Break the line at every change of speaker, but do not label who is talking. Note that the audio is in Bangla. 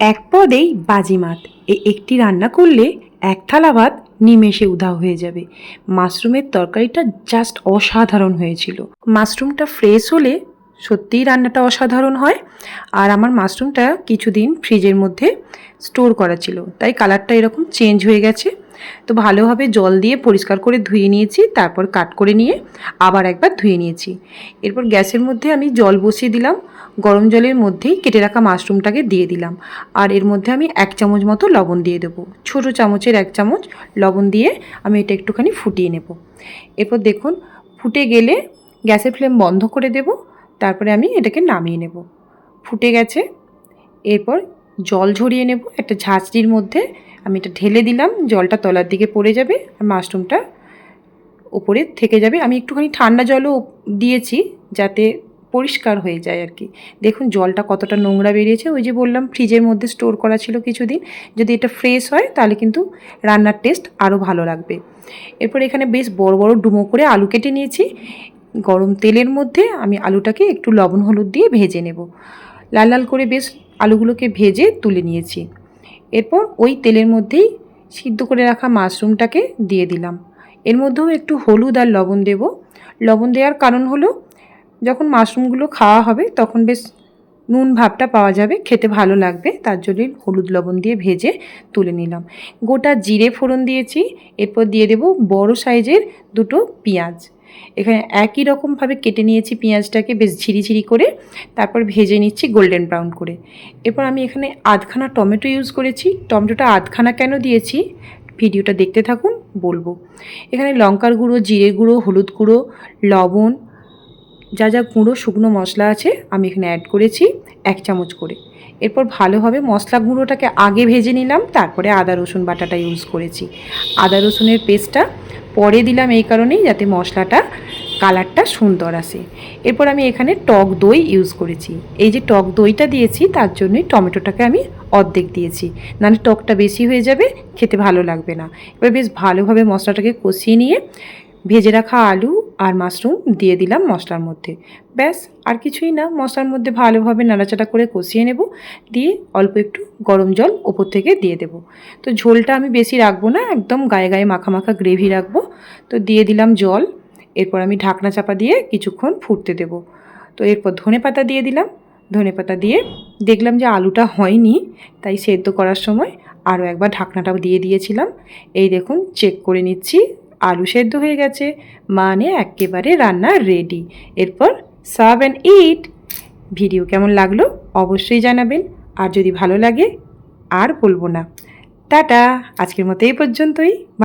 এক পদেই বাজিমাত। এই একটি রান্না করলে এক থালা ভাত নিমেষে উধাও হয়ে যাবে। মাশরুমের তরকারিটা জাস্ট অসাধারণ হয়েছিল। মাশরুমটা ফ্রেশ হলে সত্যিই রান্নাটা অসাধারণ হয়। আর আমার মাশরুমটা কিছুদিন ফ্রিজের মধ্যে স্টোর করা ছিল, তাই কালারটা এরকম চেঞ্জ হয়ে গেছে। তো ভালোভাবে জল দিয়ে পরিষ্কার করে ধুয়ে নিয়েছি, তারপর কাট করে নিয়ে আবার একবার ধুয়ে নিয়েছি। এরপর গ্যাসের মধ্যে আমি জল বসিয়ে দিলাম। গরম জলের মধ্যেই কেটে রাখা মাশরুমটাকে দিয়ে দিলাম। আর এর মধ্যে আমি 1 চামচ মতো লবণ দিয়ে দেবো। ছোটো চামচের 1 চামচ লবণ দিয়ে আমি এটা একটুখানি ফুটিয়ে নেব। এরপর দেখুন ফুটে গেলে গ্যাসের ফ্লেম বন্ধ করে দেব। তারপরে আমি এটাকে নামিয়ে নেব। ফুটে গেছে। এরপর জল ঝরিয়ে নেব একটা ঝাঁঝরির মধ্যে। আমি এটা ঢেলে দিলাম, জলটা তলার দিকে পড়ে যাবে আর মাশরুমটা উপরে থেকে যাবে। আমি একটুখানি ঠান্ডা জলও দিয়েছি যাতে পরিষ্কার হয়ে যায় আর কি। দেখুন জলটা কতটা নোংরা বেরিয়েছে। ওই যে বললাম ফ্রিজের মধ্যে স্টোর করা ছিল কিছুদিন। যদি এটা ফ্রেশ হয় তাহলে কিন্তু রান্নার টেস্ট আরও ভালো লাগবে। এরপর এখানে বেশ বড় বড় ডুমো করে আলু কেটে নিয়েছি। গরম তেলের মধ্যে আমি আলুটাকে একটু লবণ হলুদ দিয়ে ভেজে নেব। লাল লাল করে বেশ আলুগুলোকে ভেজে তুলে নিয়েছি। এরপর ওই তেলের মধ্যেই সিদ্ধ করে রাখা মাশরুমটাকে দিয়ে দিলাম। এর মধ্যেও একটু হলুদ আর লবণ দেব। লবণ দেওয়ার কারণ হলো যখন মাশরুমগুলো খাওয়া হবে তখন বেশ নুন ভাবটা পাওয়া যাবে, খেতে ভালো লাগবে, তার জন্যই হলুদ লবণ দিয়ে ভেজে তুলে নিলাম। গোটা জিরে ফোড়ন দিয়েছি। এরপর দিয়ে দেব বড় সাইজের 2টো পেঁয়াজ। এখানে একই রকমভাবে কেটে নিয়েছি পেঁয়াজটাকে বেশ ঝিরিঝিরি করে, তারপর ভেজে নিচ্ছি গোল্ডেন ব্রাউন করে। এরপর আমি এখানে আধখানা টমেটো ইউজ করেছি। টমেটোটা আধখানা কেন দিয়েছি ভিডিওটা দেখতে থাকুন, বলবো। এখানে লঙ্কার গুঁড়ো, জিরে গুঁড়ো, হলুদ গুঁড়ো, লবণ, যা যা গুঁড়ো শুকনো মশলা আছে আমি এখানে অ্যাড করেছি 1 চামচ করে। এরপর ভালোভাবে মশলা গুঁড়োটাকে আগে ভেজে নিলাম, তারপরে আদা রসুন বাটাটা ইউজ করেছি। আদা রসুনের পেস্টটা পরে দিলাম এই কারণেই যাতে মশলাটা কালারটা সুন্দর আসে। এরপর আমি এখানে টক দই ইউজ করেছি। এই যে টক দইটা দিয়েছি তার জন্যই টমেটোটাকে আমি অর্ধেক দিয়েছি, নাহলে টকটা বেশি হয়ে যাবে, খেতে ভালো লাগবে না। এবার বেশ ভালোভাবে মশলাটাকে কষিয়ে নিয়ে ভেজে রাখা আলু আর মাশরুম দিয়ে দিলাম মশলার মধ্যে। ব্যাস আর কিছুই না, মশলার মধ্যে ভালোভাবে নাড়াচাড়া করে কষিয়ে নেব। দিয়ে অল্প একটু গরম জল ওপর থেকে দিয়ে দেব। তো ঝোলটা আমি বেশি রাখবো না, একদম গায়ে গায়ে মাখা মাখা গ্রেভি রাখবো। তো দিয়ে দিলাম জল। এরপর আমি ঢাকনা চাপা দিয়ে কিছুক্ষণ ফুটতে দেব। তো এরপর ধনেপাতা দিয়ে দিলাম। ধনেপাতা দিয়ে দেখলাম যে আলুটা হয়নি, তাই সেদ্ধ করার সময় আরও একবার ঢাকনাটাও দিয়ে দিয়েছিলাম। এই দেখুন চেক করে নিচ্ছি, আলু সেদ্ধ হয়ে গেছে, মানে একেবারে রান্না রেডি। এরপর সার্ভ অ্যান্ড ইট। ভিডিও কেমন লাগলো অবশ্যই জানাবেন, আর যদি ভালো লাগে আর বলবো না। টাটা, আজকের মতো এই পর্যন্তই।